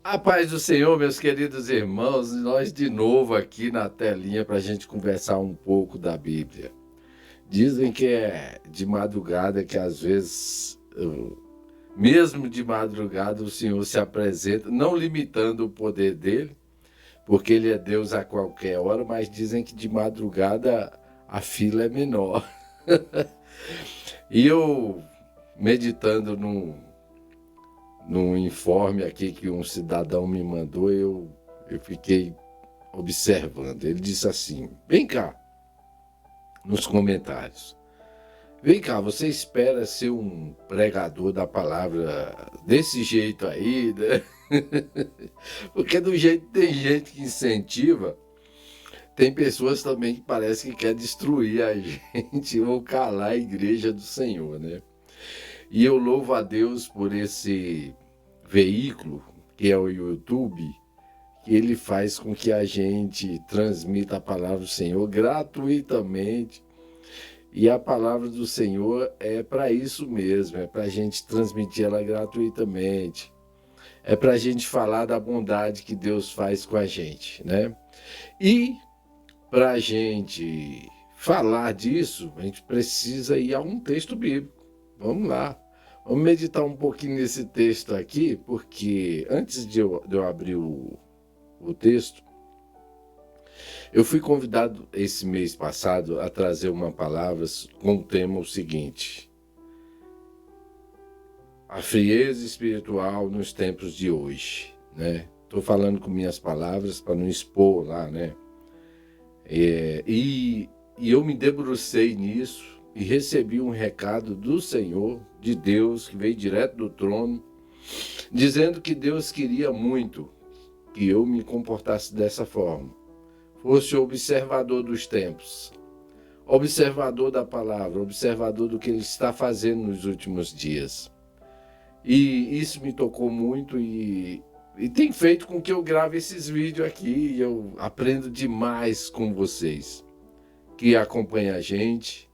A paz do Senhor, meus queridos irmãos, nós de novo aqui na telinha para a gente conversar um pouco da Bíblia. Dizem que é de madrugada que às vezes, mesmo de madrugada, o Senhor se apresenta, não limitando o poder dele, porque ele é Deus a qualquer hora, mas dizem que de madrugada a fila é menor. E eu, meditando num informe aqui que um cidadão me mandou, eu fiquei observando. Ele disse assim: vem cá, nos comentários. Vem cá, você espera ser um pregador da palavra desse jeito aí, né? Porque do jeito que tem gente que incentiva, tem pessoas também que parece que quer destruir a gente ou calar a igreja do Senhor, né? E eu louvo a Deus por esse veículo, que é o YouTube, que ele faz com que a gente transmita a palavra do Senhor gratuitamente. E a palavra do Senhor é para isso mesmo, é para a gente transmitir ela gratuitamente. É para a gente falar da bondade que Deus faz com a gente, né? E para a gente falar disso, a gente precisa ir a um texto bíblico. Vamos lá. Vamos meditar um pouquinho nesse texto aqui, porque antes de eu abrir o texto, eu fui convidado esse mês passado a trazer uma palavra com o tema o seguinte: a frieza espiritual nos tempos de hoje, né? Estou falando com minhas palavras para não expor lá, né? E eu me debrucei nisso e recebi um recado do Senhor, de Deus, que veio direto do trono, dizendo que Deus queria muito que eu me comportasse dessa forma. Fosse observador dos tempos, observador da palavra, observador do que Ele está fazendo nos últimos dias. E isso me tocou muito e tem feito com que eu grave esses vídeos aqui e eu aprendo demais com vocês, que acompanham a gente,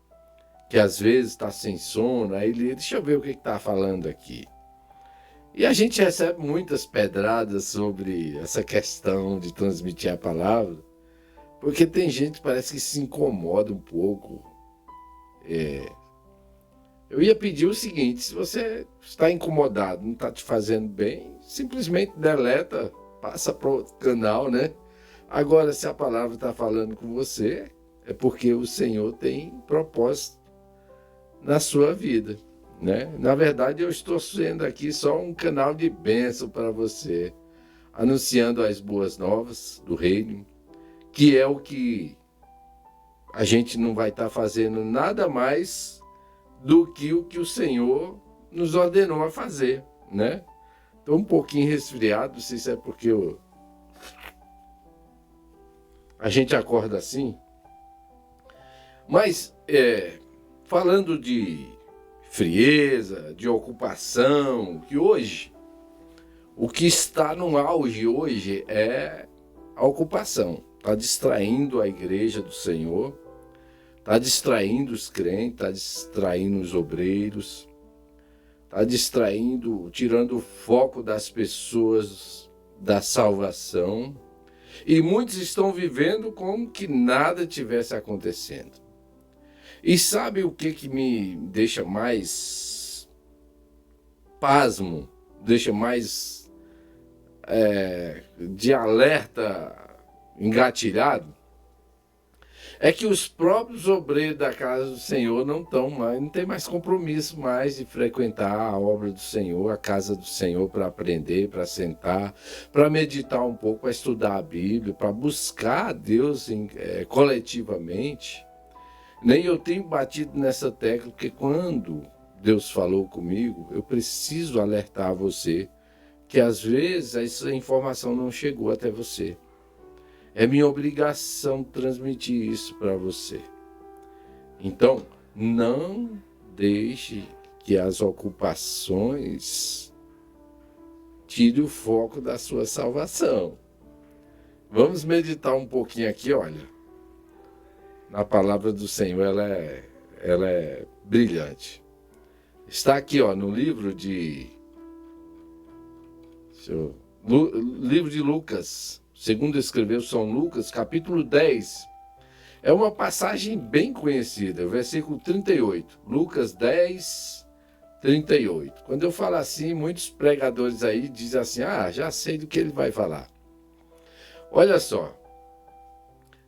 que às vezes está sem sono, aí deixa eu ver o que está falando aqui. E a gente recebe muitas pedradas sobre essa questão de transmitir a palavra, porque tem gente que parece que se incomoda um pouco. Eu ia pedir o seguinte: se você está incomodado, não está te fazendo bem, simplesmente deleta, passa para outro canal, né? Agora, se a palavra está falando com você, é porque o Senhor tem propósito na sua vida, né? Na verdade, eu estou sendo aqui só um canal de bênção para você, anunciando as boas novas do reino, que é o que a gente não vai estar fazendo nada mais do que o Senhor nos ordenou a fazer, né? Estou um pouquinho resfriado, não sei se é porque a gente acorda assim, mas falando de frieza, de ocupação, que hoje, o que está no auge hoje é a ocupação. Está distraindo a igreja do Senhor, está distraindo os crentes, está distraindo os obreiros, está distraindo, tirando o foco das pessoas da salvação. E muitos estão vivendo como que nada tivesse acontecendo. E sabe o que me deixa mais pasmo, deixa mais de alerta engatilhado? É que os próprios obreiros da casa do Senhor não tem mais compromisso mais de frequentar a obra do Senhor, a casa do Senhor, para aprender, para sentar, para meditar um pouco, para estudar a Bíblia, para buscar a Deus coletivamente. Nem eu tenho batido nessa tecla, porque quando Deus falou comigo, eu preciso alertar você que às vezes essa informação não chegou até você. É minha obrigação transmitir isso para você. Então, não deixe que as ocupações tirem o foco da sua salvação. Vamos meditar um pouquinho aqui, olha. Na palavra do Senhor, ela é brilhante. Está aqui, ó, no livro de Livro de Lucas, segundo escreveu São Lucas, capítulo 10. É uma passagem bem conhecida, versículo 38. Lucas 10, 38. Quando eu falo assim, muitos pregadores aí dizem assim, já sei do que ele vai falar. Olha só.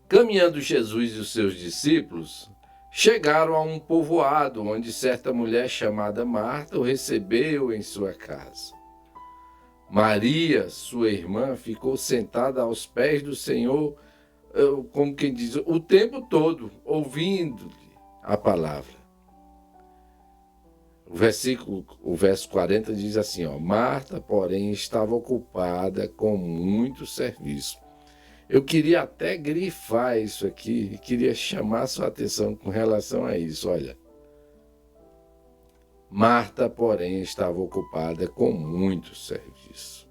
Caminhando Jesus e os seus discípulos, chegaram a um povoado onde certa mulher chamada Marta o recebeu em sua casa. Maria, sua irmã, ficou sentada aos pés do Senhor, como quem diz, o tempo todo, ouvindo-lhe a palavra. O verso 40 diz assim, Marta, porém, estava ocupada com muito serviço. Eu queria até grifar isso aqui, queria chamar sua atenção com relação a isso, olha. Marta, porém, estava ocupada com muito serviço.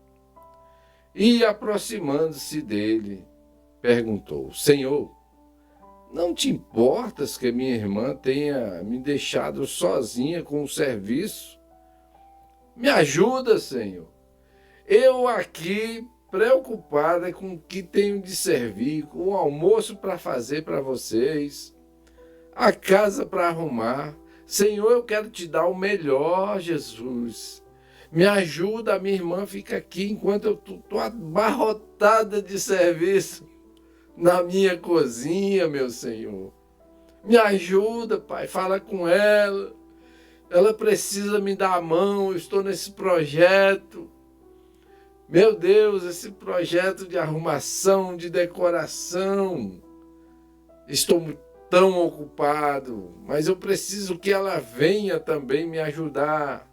E, aproximando-se dele, perguntou, Senhor, não te importas que minha irmã tenha me deixado sozinha com o serviço? Me ajuda, Senhor. Eu aqui, preocupada com o que tenho de servir, com o almoço para fazer para vocês, a casa para arrumar. Senhor, eu quero te dar o melhor, Jesus. Me ajuda, a minha irmã fica aqui enquanto eu estou abarrotada de serviço na minha cozinha, meu Senhor. Me ajuda, Pai, fala com ela. Ela precisa me dar a mão, eu estou nesse projeto. Meu Deus, esse projeto de arrumação, de decoração. Estou tão ocupado, mas eu preciso que ela venha também me ajudar.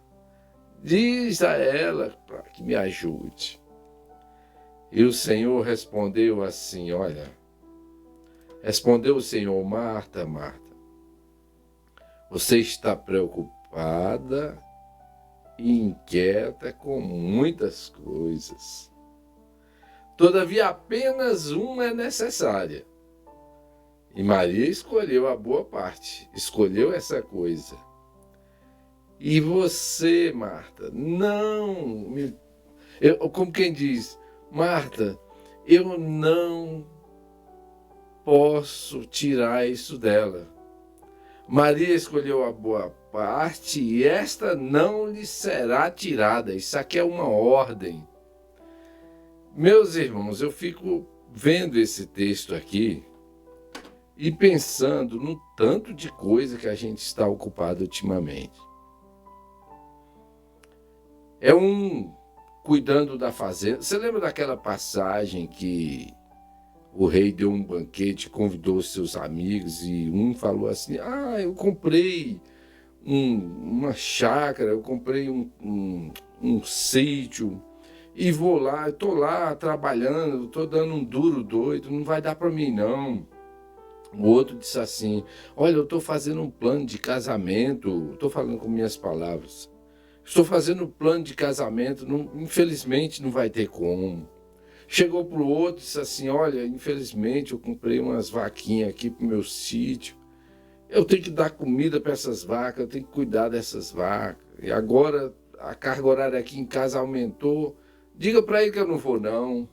Diz a ela para que me ajude. E o Senhor respondeu assim, olha, respondeu o Senhor, Marta, Marta, você está preocupada e inquieta com muitas coisas. Todavia, apenas uma é necessária. E Maria escolheu a boa parte, escolheu essa coisa. E você, Marta, como quem diz, Marta, eu não posso tirar isso dela. Maria escolheu a boa parte e esta não lhe será tirada. Isso aqui é uma ordem. Meus irmãos, eu fico vendo esse texto aqui e pensando no tanto de coisa que a gente está ocupado ultimamente. É cuidando da fazenda. Você lembra daquela passagem que o rei deu um banquete, convidou seus amigos e um falou assim, eu comprei uma chácara, eu comprei um sítio e vou lá, estou lá trabalhando, estou dando um duro doido, não vai dar para mim não. O outro disse assim, olha, eu estou fazendo um plano de casamento, estou falando com minhas palavras, estou fazendo um plano de casamento, infelizmente não vai ter como. Chegou para o outro e disse assim, olha, infelizmente eu comprei umas vaquinhas aqui para o meu sítio, eu tenho que dar comida para essas vacas, eu tenho que cuidar dessas vacas, e agora a carga horária aqui em casa aumentou, diga para ele que eu não vou não.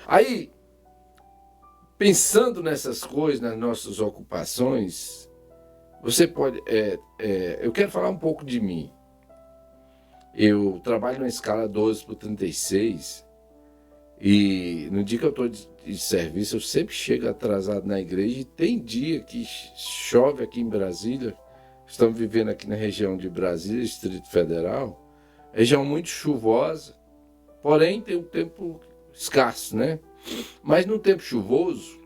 Aí, pensando nessas coisas, nas nossas ocupações, você pode, eu quero falar um pouco de mim. Eu trabalho na escala 12/36, e no dia que eu estou de serviço, eu sempre chego atrasado na igreja, e tem dia que chove aqui em Brasília, estamos vivendo aqui na região de Brasília, Distrito Federal, região muito chuvosa, porém tem um tempo escasso, né? Mas no tempo chuvoso,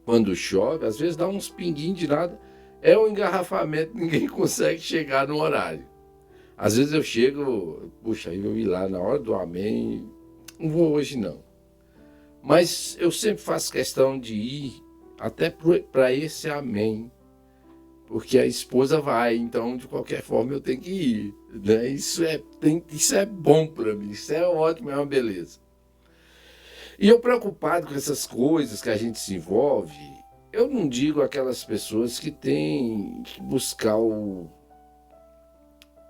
quando chove, às vezes dá uns pinguinhos de nada, é um engarrafamento, ninguém consegue chegar no horário. Às vezes eu chego, puxa, eu ir lá na hora do amém, não vou hoje não. Mas eu sempre faço questão de ir até para esse amém, porque a esposa vai, então de qualquer forma eu tenho que ir. Né? Isso é bom para mim, isso é ótimo, é uma beleza. E eu preocupado com essas coisas que a gente se envolve, eu não digo aquelas pessoas que têm que buscar o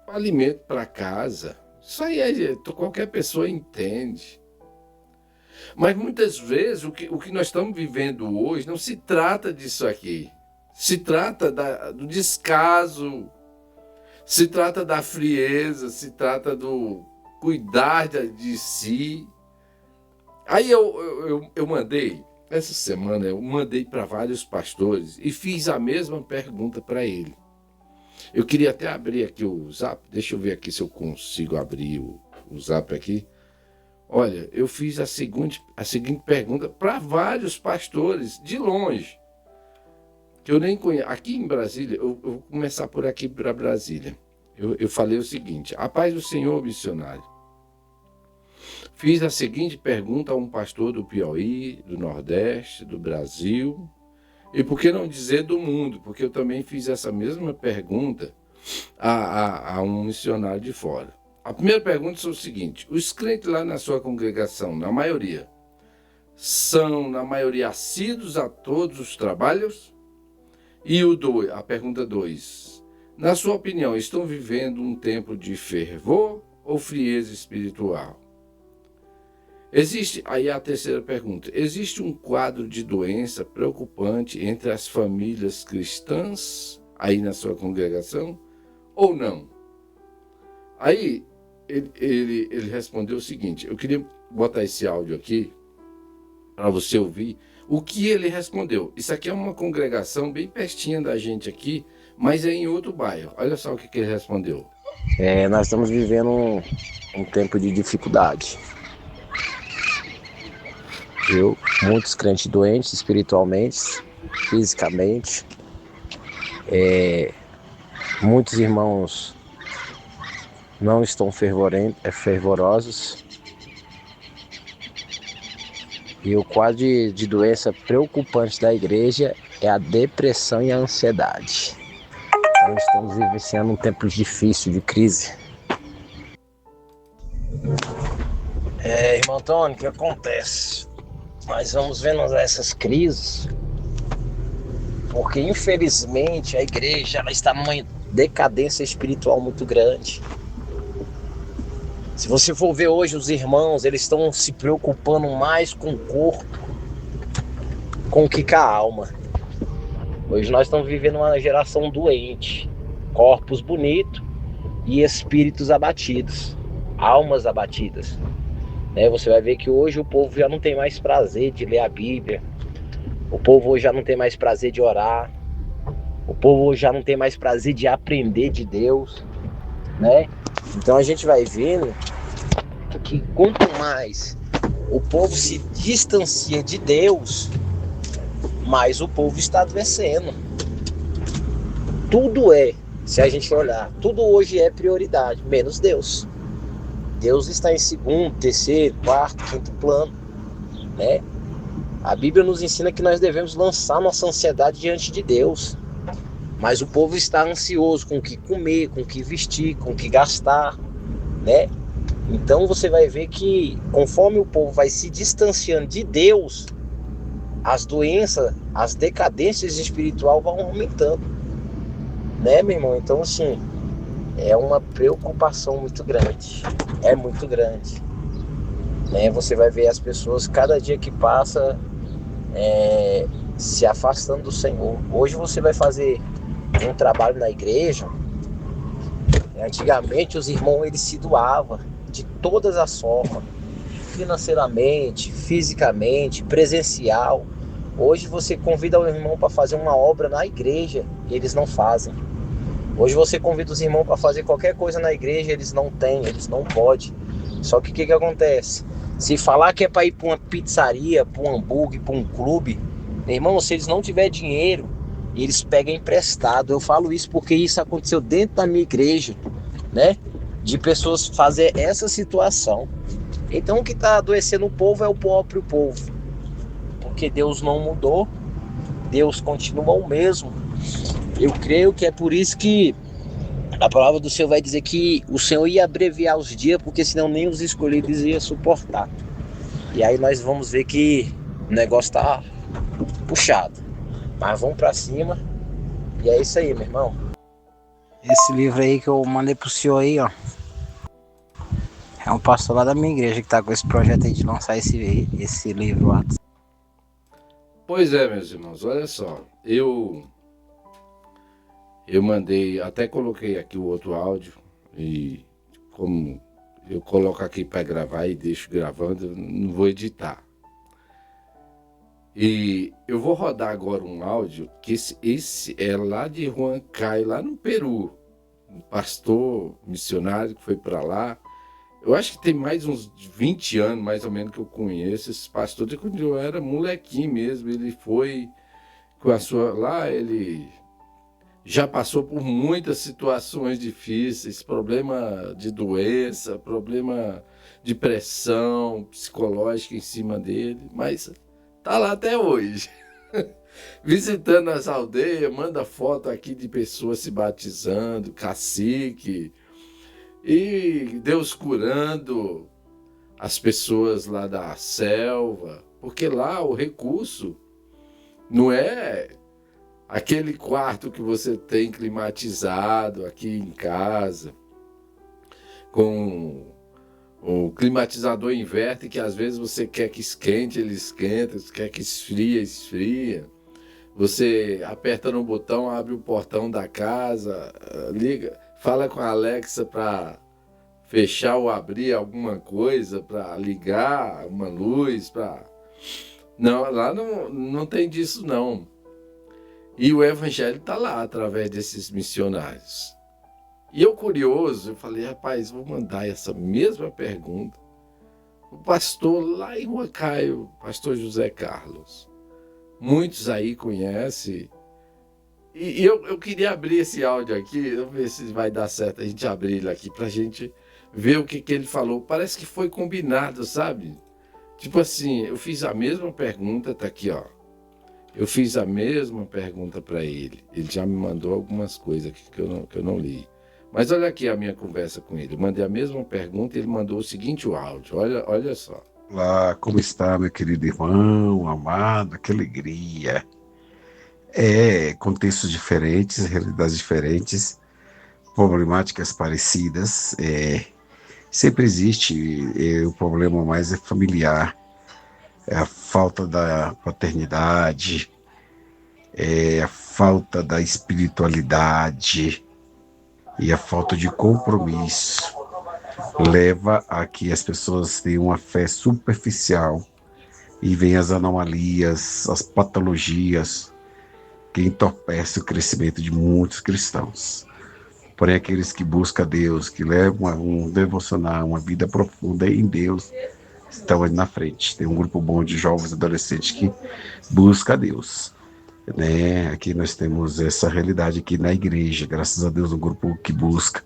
alimento para casa, Isso aí qualquer pessoa entende. Mas muitas vezes o que nós estamos vivendo hoje não se trata disso aqui. Se trata do descaso, se trata da frieza, se trata do cuidar de si. Aí eu mandei, essa semana, eu mandei para vários pastores e fiz a mesma pergunta para ele. Eu queria até abrir aqui o Zap, deixa eu ver aqui se eu consigo abrir o Zap aqui. Olha, eu fiz a seguinte pergunta para vários pastores de longe, que eu nem conheço. Aqui em Brasília, eu vou começar por aqui para Brasília. Eu falei o seguinte: a paz do Senhor, missionário. Fiz a seguinte pergunta a um pastor do Piauí, do Nordeste, do Brasil, e por que não dizer do mundo, porque eu também fiz essa mesma pergunta a um missionário de fora. A primeira pergunta é o seguinte: os crentes lá na sua congregação, na maioria, são, na maioria, assíduos a todos os trabalhos? E a pergunta 2, na sua opinião, estão vivendo um tempo de fervor ou frieza espiritual? Aí a terceira pergunta: existe um quadro de doença preocupante entre as famílias cristãs aí na sua congregação ou não? Aí ele respondeu o seguinte, eu queria botar esse áudio aqui para você ouvir o que ele respondeu. Isso aqui é uma congregação bem pertinho da gente aqui, mas é em outro bairro. Olha só o que ele respondeu. Nós estamos vivendo um tempo de dificuldade. Muitos crentes doentes espiritualmente, fisicamente, muitos irmãos não estão fervorosos, e o quadro de doença preocupante da igreja é a depressão e a ansiedade. Então estamos vivenciando um tempo difícil de crise. Irmão Antônio, o que acontece? Nós vamos vendo essas crises porque infelizmente a igreja ela está numa decadência espiritual muito grande. Se você for ver hoje os irmãos, eles estão se preocupando mais com o corpo, com o que com a alma. Hoje nós estamos vivendo uma geração doente, corpos bonitos e espíritos abatidos, almas abatidas. Você vai ver que hoje o povo já não tem mais prazer de ler a Bíblia, o povo hoje já não tem mais prazer de orar, o povo hoje já não tem mais prazer de aprender de Deus, né? Então a gente vai vendo que quanto mais o povo se distancia de Deus, mais o povo está adoecendo. Tudo se a gente olhar, tudo hoje é prioridade, menos Deus. Deus está em segundo, terceiro, quarto, quinto plano, né? A Bíblia nos ensina que nós devemos lançar nossa ansiedade diante de Deus. Mas o povo está ansioso com o que comer, com o que vestir, com o que gastar, né? Então você vai ver que conforme o povo vai se distanciando de Deus, as doenças, as decadências espirituais vão aumentando, né, meu irmão? Então assim, é uma preocupação muito grande, é muito grande, né? Você vai ver as pessoas cada dia que passa se afastando do Senhor. Hoje você vai fazer um trabalho na igreja. Antigamente os irmãos eles se doavam de todas as formas, financeiramente, fisicamente, presencial. Hoje você convida o irmão para fazer uma obra na igreja, eles não fazem. Hoje você convida os irmãos para fazer qualquer coisa na igreja, eles não têm, eles não podem. Só que o que acontece? Se falar que é para ir para uma pizzaria, para um hambúrguer, para um clube, meu irmão, se eles não tiverem dinheiro, eles pegam emprestado. Eu falo isso porque isso aconteceu dentro da minha igreja, né? De pessoas fazer essa situação. Então o que está adoecendo o povo é o próprio povo. Porque Deus não mudou, Deus continua o mesmo. Eu creio que é por isso que a palavra do Senhor vai dizer que o Senhor ia abreviar os dias, porque senão nem os escolhidos iam suportar. E aí nós vamos ver que o negócio está puxado. Mas vamos pra cima. E é isso aí, meu irmão. Esse livro aí que eu mandei pro senhor aí, ó. É um pastor lá da minha igreja que tá com esse projeto aí de lançar esse livro lá. Pois é, meus irmãos, olha só. Eu mandei, até coloquei aqui o outro áudio, e como eu coloco aqui para gravar e deixo gravando, eu não vou editar. E eu vou rodar agora um áudio, que esse é lá de Huancayo, lá no Peru. Um pastor missionário que foi para lá. Eu acho que tem mais uns 20 anos, mais ou menos, que eu conheço esse pastor. De quando eu era molequinho mesmo, ele foi com a sua... Lá ele já passou por muitas situações difíceis, problema de doença, problema de pressão psicológica em cima dele, mas tá lá até hoje. Visitando as aldeias, manda foto aqui de pessoas se batizando, cacique, e Deus curando as pessoas lá da selva, porque lá o recurso não é aquele quarto que você tem climatizado aqui em casa, com o climatizador inverte, que às vezes você quer que esquente, ele esquenta, você quer que esfria, esfria. Você aperta no botão, abre o portão da casa, liga, fala com a Alexa para fechar ou abrir alguma coisa, para ligar uma luz, para... Não, lá não tem disso não. E o evangelho está lá, através desses missionários. E eu curioso, eu falei, rapaz, vou mandar essa mesma pergunta. O pastor lá em Huancayo, pastor José Carlos. Muitos aí conhecem. E eu queria abrir esse áudio aqui, vamos ver se vai dar certo a gente abrir ele aqui, para a gente ver o que ele falou. Parece que foi combinado, sabe? Tipo assim, eu fiz a mesma pergunta, tá aqui, ó. Eu fiz a mesma pergunta para ele. Ele já me mandou algumas coisas aqui que eu não li. Mas olha aqui a minha conversa com ele. Eu mandei a mesma pergunta e ele mandou o seguinte áudio. Olha só. Olá, como está, meu querido irmão, amado? Que alegria. Contextos diferentes, realidades diferentes, problemáticas parecidas. Sempre existe, o problema mais é familiar. É a falta da paternidade, é a falta da espiritualidade e a falta de compromisso. Leva a que as pessoas tenham uma fé superficial e vem as anomalias, as patologias que entorpecem o crescimento de muitos cristãos. Porém, aqueles que buscam Deus, que levam um devocional, uma vida profunda em Deus, estão ali na frente. Tem um grupo bom de jovens e adolescentes que busca Deus. Né? Aqui nós temos essa realidade aqui na igreja, graças a Deus, um grupo que busca,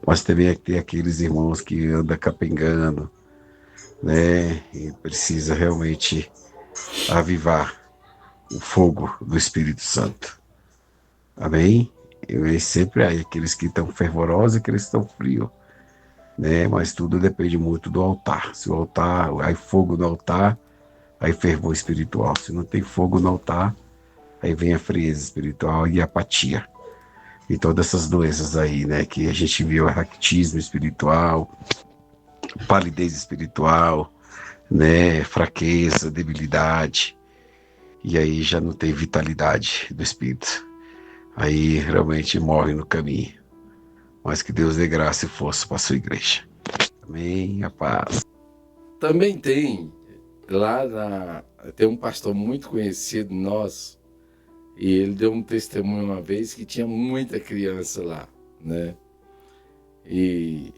mas também tem aqueles irmãos que andam capengando, né? E precisa realmente avivar o fogo do Espírito Santo. Amém? E sempre há aqueles que estão fervorosos e aqueles que estão frios, né? Mas tudo depende muito do altar. Se o altar, aí fogo no altar, aí fervor espiritual. Se não tem fogo no altar, aí vem a frieza espiritual e a apatia. E todas essas doenças aí, né? Que a gente viu, raquitismo espiritual, palidez espiritual, né? Fraqueza, debilidade. E aí já não tem vitalidade do espírito. Aí realmente morre no caminho. Mas que Deus dê graça e força para a sua igreja. Amém, a paz. Também tem, tem um pastor muito conhecido nosso, e ele deu um testemunho uma vez que tinha muita criança lá, né? E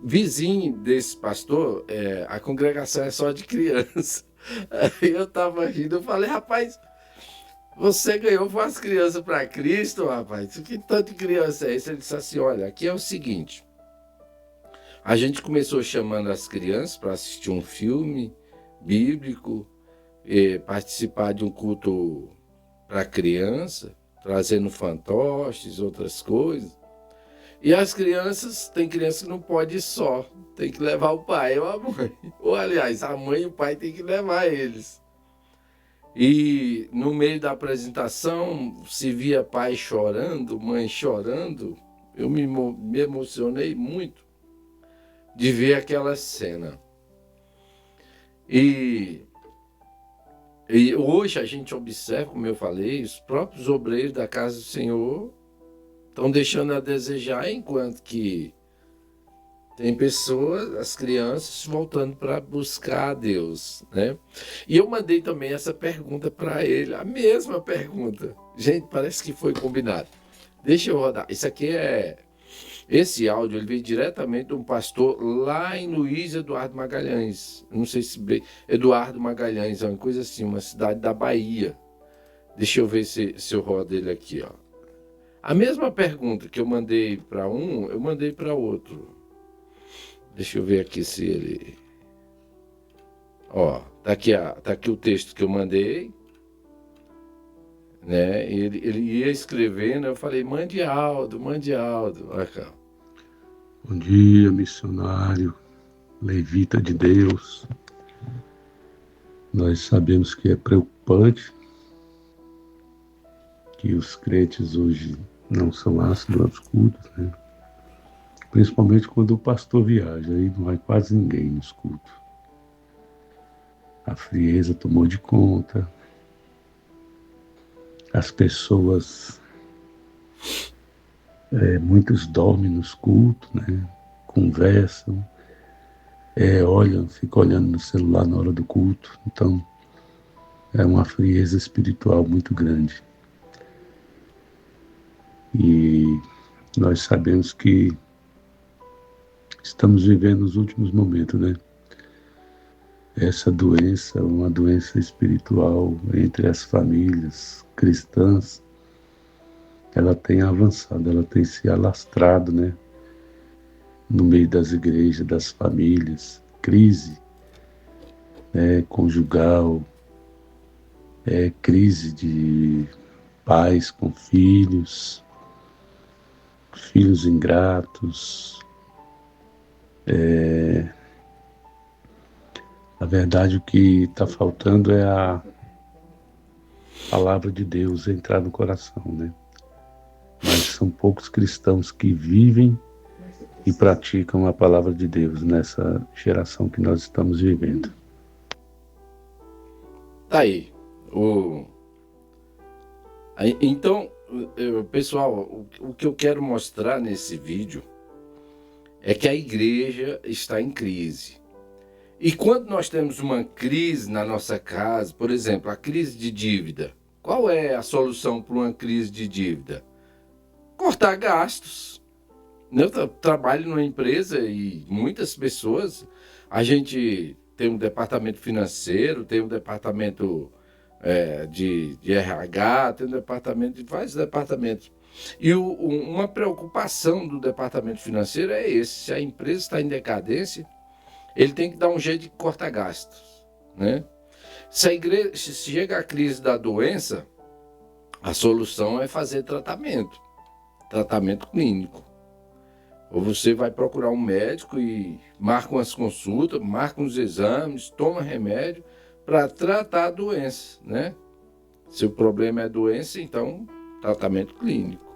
vizinho desse pastor, a congregação é só de criança. Aí eu tava rindo, eu falei, rapaz, você ganhou umas crianças para Cristo, rapaz. Que tanto de criança é esse? Ele disse assim, olha, aqui é o seguinte. A gente começou chamando as crianças para assistir um filme bíblico, participar de um culto para criança, trazendo fantoches, outras coisas. E as crianças, tem criança que não pode ir só, tem que levar o pai ou a mãe. Ou, aliás, a mãe e o pai tem que levar eles. E no meio da apresentação, se via pai chorando, mãe chorando, eu me emocionei muito. de ver aquela cena. E hoje a gente observa, como eu falei, os próprios obreiros da casa do Senhor estão deixando a desejar, enquanto que tem pessoas, as crianças, voltando para buscar a Deus, né? E eu mandei também essa pergunta para ele, a mesma pergunta. Gente, parece que foi combinado. Deixa eu rodar. Esse áudio ele veio diretamente de um pastor lá em Luiz Eduardo Magalhães. Não sei se Eduardo Magalhães, é uma coisa assim, uma cidade da Bahia. Deixa eu ver se eu rodo ele aqui, ó. A mesma pergunta que eu mandei para um, eu mandei para outro. Deixa eu ver aqui se ele... Ó, tá aqui o texto que eu mandei, né? Ele ia escrevendo, eu falei, mande áudio. Olha cá. Bom dia, missionário, levita de Deus. Nós sabemos que é preocupante que os crentes hoje não são ácidos aos cultos, né? Principalmente quando o pastor viaja, aí não vai quase ninguém nos cultos. A frieza tomou de conta. As pessoas, muitos dormem nos cultos, né? Conversam, ficam olhando no celular na hora do culto. Então, é uma frieza espiritual muito grande. E nós sabemos que estamos vivendo os últimos momentos, né? Essa doença, uma doença espiritual entre as famílias cristãs, ela tem avançado, ela tem se alastrado, né? No meio das igrejas, das famílias, crise, né? Conjugal, crise de pais com filhos ingratos. Na verdade, o que está faltando é a palavra de Deus entrar no coração, né? Mas são poucos cristãos que vivem e praticam a palavra de Deus nessa geração que nós estamos vivendo. Tá aí. Então, pessoal, o que eu quero mostrar nesse vídeo é que a igreja está em crise. E quando nós temos uma crise na nossa casa, por exemplo, a crise de dívida, qual é a solução para uma crise de dívida? Cortar gastos. Eu trabalho numa empresa e muitas pessoas, a gente tem um departamento financeiro, tem um departamento de RH, tem um departamento de vários departamentos. E uma preocupação do departamento financeiro é esse: se a empresa está em decadência, ele tem que dar um jeito de cortar gastos, né? Se chega a crise da doença, a solução é fazer tratamento clínico. Ou você vai procurar um médico e marca umas consultas, marca uns exames, toma remédio para tratar a doença, né? Se o problema é doença, então tratamento clínico.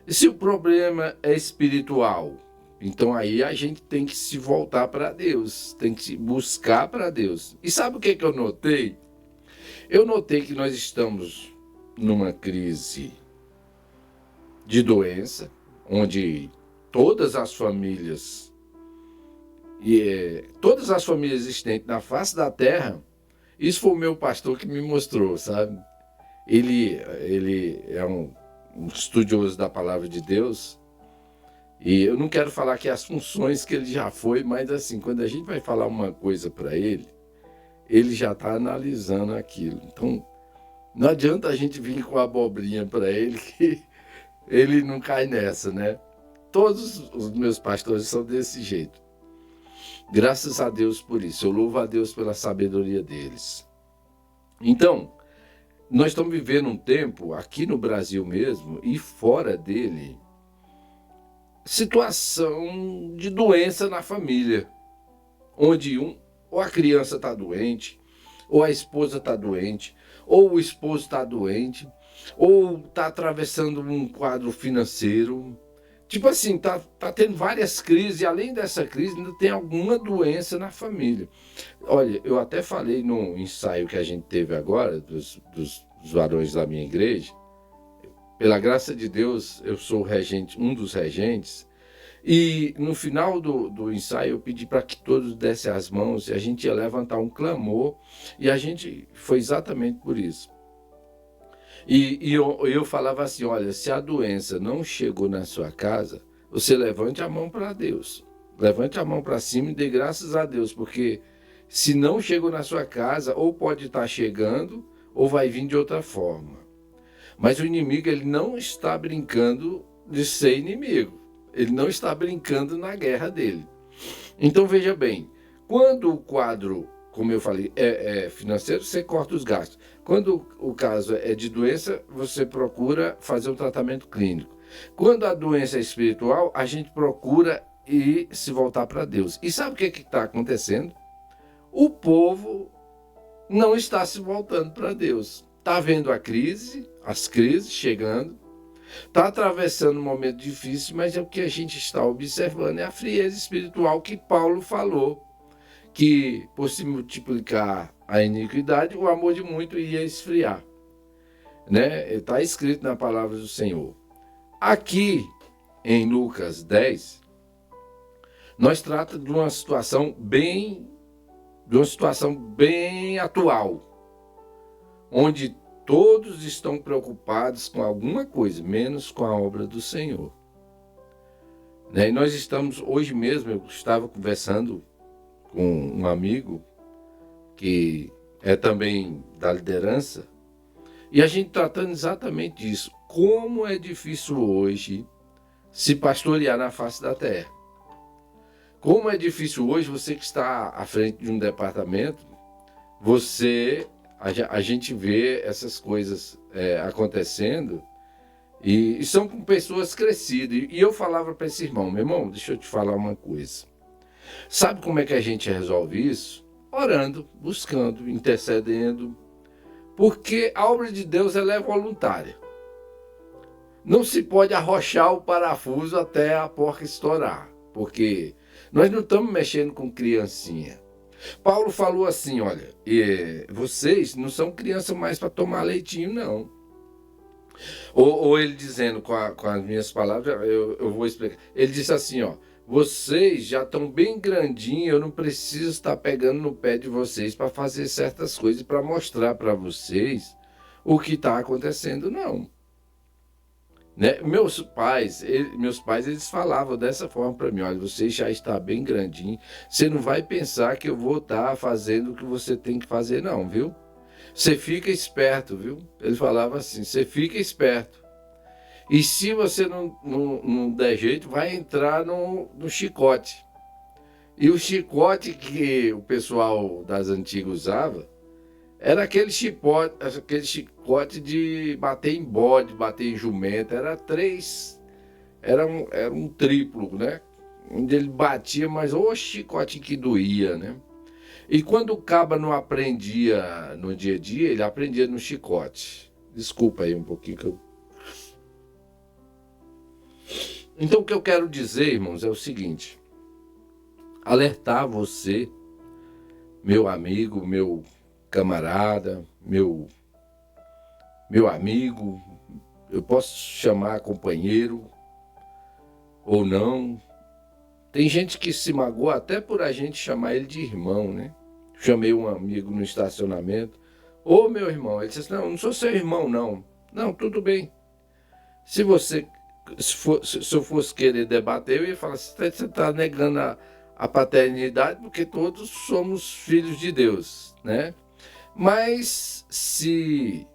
E se o problema é espiritual, então aí a gente tem que se voltar para Deus, tem que se buscar para Deus. E sabe o que eu notei? Eu notei que nós estamos numa crise de doença, onde todas as famílias existentes na face da terra, isso foi o meu pastor que me mostrou, sabe? Ele é um estudioso da palavra de Deus, e eu não quero falar aqui as funções que ele já foi, mas assim, quando a gente vai falar uma coisa para ele já está analisando aquilo. Então, não adianta a gente vir com a abobrinha para ele, que ele não cai nessa, né? Todos os meus pastores são desse jeito. Graças a Deus por isso. Eu louvo a Deus pela sabedoria deles. Então, nós estamos vivendo um tempo, aqui no Brasil mesmo, e fora dele, situação de doença na família, onde ou a criança está doente, ou a esposa está doente, ou o esposo está doente, ou está atravessando um quadro financeiro. Tipo assim, tá tendo várias crises, e além dessa crise, ainda tem alguma doença na família. Olha, eu até falei no ensaio que a gente teve agora, dos varões da minha igreja. Pela graça de Deus, eu sou regente, um dos regentes, e no final do ensaio eu pedi para que todos dessem as mãos, e a gente ia levantar um clamor, e a gente foi exatamente por isso. E eu falava assim, olha, se a doença não chegou na sua casa, você levante a mão para Deus. Levante a mão para cima e dê graças a Deus, porque se não chegou na sua casa, ou pode estar chegando, ou vai vir de outra forma. Mas o inimigo, ele não está brincando de ser inimigo. Ele não está brincando na guerra dele. Então, veja bem, quando o quadro, como eu falei, é financeiro, você corta os gastos. Quando o caso é de doença, você procura fazer um tratamento clínico. Quando a doença é espiritual, a gente procura ir se voltar para Deus. E sabe o que está acontecendo? O povo não está se voltando para Deus. Está vendo a crise, as crises chegando, está atravessando um momento difícil, mas é o que a gente está observando, é a frieza espiritual que Paulo falou, que por se multiplicar a iniquidade, o amor de muito ia esfriar. Né? Está escrito na palavra do Senhor. Aqui, em Lucas 10, nós tratamos de uma situação bem atual, onde todos estão preocupados com alguma coisa, menos com a obra do Senhor. Né? E nós estamos, hoje mesmo, eu estava conversando com um amigo que é também da liderança, e a gente tratando exatamente disso. Como é difícil hoje se pastorear na face da terra. Como é difícil hoje você que está à frente de um departamento, a gente vê essas coisas acontecendo e são com pessoas crescidas. E eu falava para esse irmão, meu irmão, deixa eu te falar uma coisa. Sabe como é que a gente resolve isso? Orando, buscando, intercedendo. Porque a obra de Deus ela é voluntária. Não se pode arrochar o parafuso até a porca estourar. Porque nós não estamos mexendo com criancinha. Paulo falou assim, olha, vocês não são criança mais para tomar leitinho, não. Ou ele dizendo com as minhas palavras, eu vou explicar. Ele disse assim, ó, vocês já estão bem grandinhos, eu não preciso estar pegando no pé de vocês para fazer certas coisas, para mostrar para vocês o que está acontecendo, não. Né? Meus pais, eles falavam dessa forma para mim, olha, você já está bem grandinho, você não vai pensar que eu vou estar fazendo o que você tem que fazer, não, viu? Você fica esperto, viu? Ele falava assim, você fica esperto. E se você não der jeito, vai entrar no chicote. E o chicote que o pessoal das antigas usava era aquele chicote de bater em bode, bater em jumento. Era um triplo, né? Onde ele batia, mas o chicote que doía, né? E quando o caba não aprendia no dia a dia, ele aprendia no chicote. Desculpa aí um pouquinho que eu... Então, o que eu quero dizer, irmãos, é o seguinte. Alertar você, meu amigo, meu camarada, meu amigo, eu posso chamar companheiro ou não. Tem gente que se magoa até por a gente chamar ele de irmão, né? Chamei um amigo no estacionamento. Ô, meu irmão, ele disse, não sou seu irmão, não. Não, tudo bem. Se eu fosse querer debater, eu ia falar, você está negando a paternidade, porque todos somos filhos de Deus, né? Mas se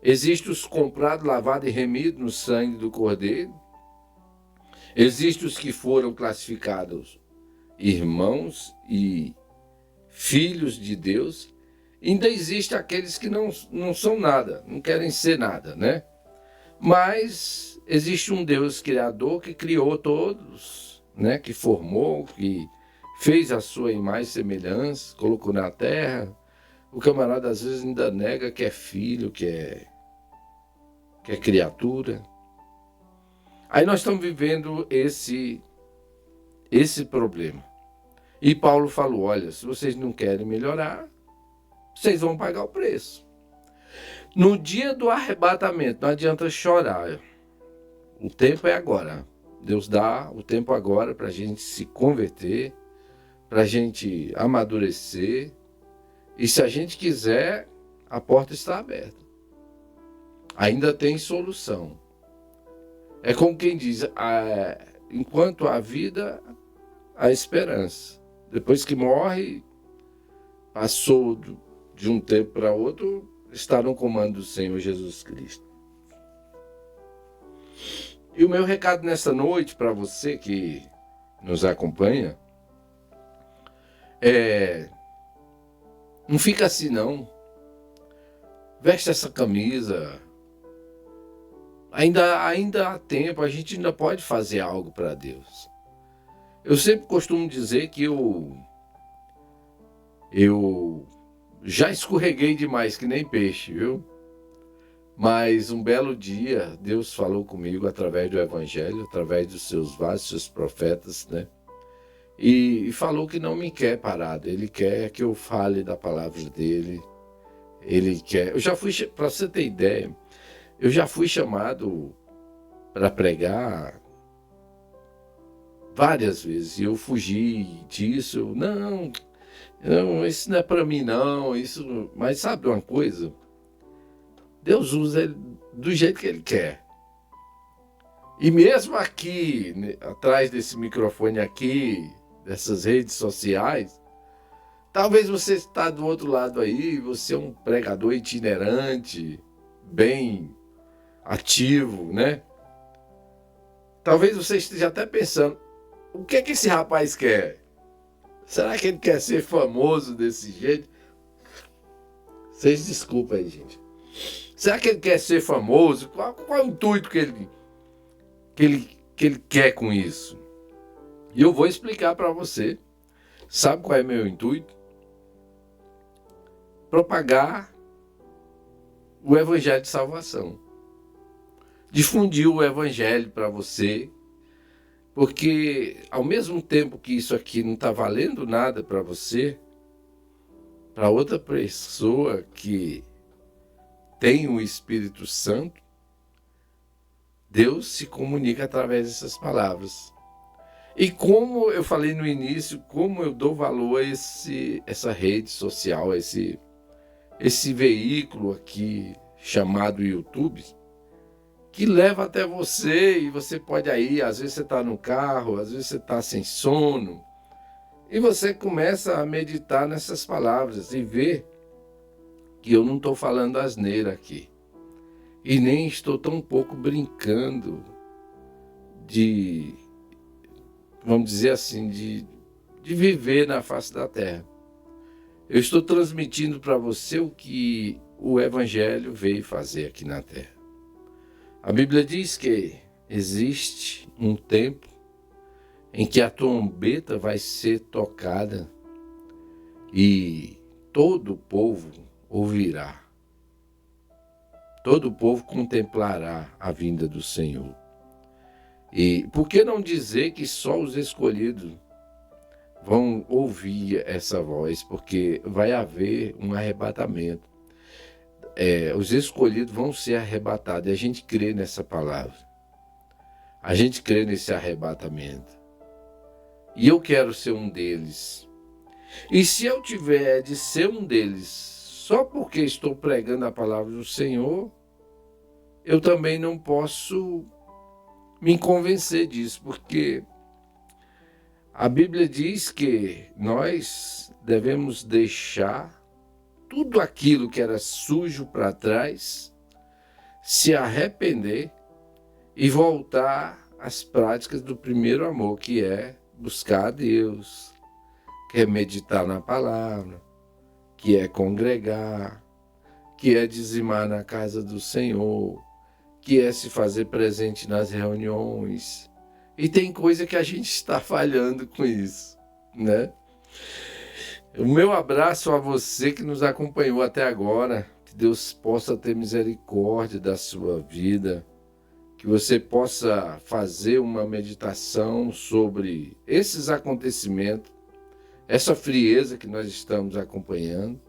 existe os comprados, lavados e remidos no sangue do Cordeiro, existem os que foram classificados irmãos e filhos de Deus, ainda existe aqueles que não são nada, não querem ser nada, né? Mas existe um Deus criador que criou todos, né? Que formou, que fez a sua imagem e semelhança, colocou na terra. O camarada às vezes ainda nega que é filho, que é criatura. Aí nós estamos vivendo esse problema. E Paulo falou, olha, se vocês não querem melhorar, vocês vão pagar o preço. No dia do arrebatamento, não adianta chorar. O tempo é agora. Deus dá o tempo agora para a gente se converter, para a gente amadurecer. E se a gente quiser, a porta está aberta. Ainda tem solução. É como quem diz, enquanto há vida, há esperança. Depois que morre, passou de um tempo para outro, está no comando do Senhor Jesus Cristo. E o meu recado nessa noite para você que nos acompanha não fica assim não. Veste essa camisa. Ainda há tempo, a gente ainda pode fazer algo para Deus. Eu sempre costumo dizer que eu já escorreguei demais, que nem peixe, viu? Mas um belo dia, Deus falou comigo através do Evangelho, através dos seus profetas, né? E falou que não me quer parado, Ele quer que eu fale da palavra dEle. Ele quer... Eu já fui, para você ter ideia, eu já fui chamado para pregar várias vezes. E eu fugi disso. Não, isso não é para mim, não. Isso... Mas sabe uma coisa? Deus usa ele do jeito que Ele quer. E mesmo aqui, atrás desse microfone aqui, dessas redes sociais, talvez você está do outro lado aí, você é um pregador itinerante, bem ativo, né? Talvez você esteja até pensando, o que é que esse rapaz quer? Será que ele quer ser famoso desse jeito? Vocês desculpem aí, gente. Será que ele quer ser famoso? Qual é o intuito que ele quer com isso? E eu vou explicar para você. Sabe qual é meu intuito? Propagar o Evangelho de salvação. Difundir o Evangelho para você, porque ao mesmo tempo que isso aqui não está valendo nada para você, para outra pessoa que tem o Espírito Santo, Deus se comunica através dessas palavras. E como eu falei no início, como eu dou valor a essa rede social, esse veículo aqui chamado YouTube, que leva até você e você pode aí, às vezes você está no carro, às vezes você está sem sono, e você começa a meditar nessas palavras e ver que eu não estou falando asneira aqui. E nem estou tão pouco brincando de, vamos dizer assim, de viver na face da terra. Eu estou transmitindo para você o que o Evangelho veio fazer aqui na terra. A Bíblia diz que existe um tempo em que a trombeta vai ser tocada e todo o povo ouvirá. Todo o povo contemplará a vinda do Senhor. E por que não dizer que só os escolhidos vão ouvir essa voz? Porque vai haver um arrebatamento. Os escolhidos vão ser arrebatados. E a gente crê nessa palavra. A gente crê nesse arrebatamento. E eu quero ser um deles. E se eu tiver de ser um deles só porque estou pregando a palavra do Senhor, eu também não posso me convencer disso, porque a Bíblia diz que nós devemos deixar tudo aquilo que era sujo para trás, se arrepender e voltar às práticas do primeiro amor, que é buscar a Deus, que é meditar na palavra, que é congregar, que é dizimar na casa do Senhor, que é se fazer presente nas reuniões. E tem coisa que a gente está falhando com isso, né? O meu abraço a você que nos acompanhou até agora. Que Deus possa ter misericórdia da sua vida. que você possa fazer uma meditação sobre esses acontecimentos, essa frieza que nós estamos acompanhando,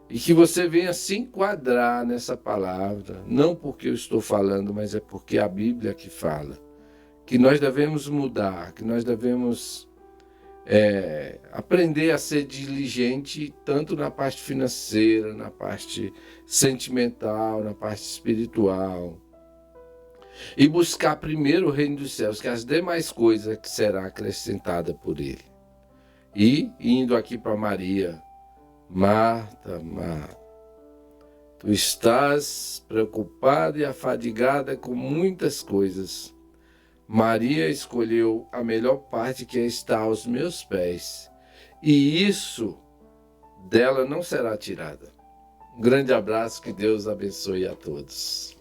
e que você venha se enquadrar nessa palavra, não porque eu estou falando, mas é porque a Bíblia que fala, que nós devemos mudar, que nós devemos aprender a ser diligente tanto na parte financeira, na parte sentimental, na parte espiritual, e buscar primeiro o reino dos céus, que as demais coisas que será acrescentada por ele. E indo aqui para Maria, Marta, Marta, tu estás preocupada e afadigada com muitas coisas. Maria escolheu a melhor parte, que é estar aos meus pés, e isso dela não será tirada. Um grande abraço, que Deus abençoe a todos.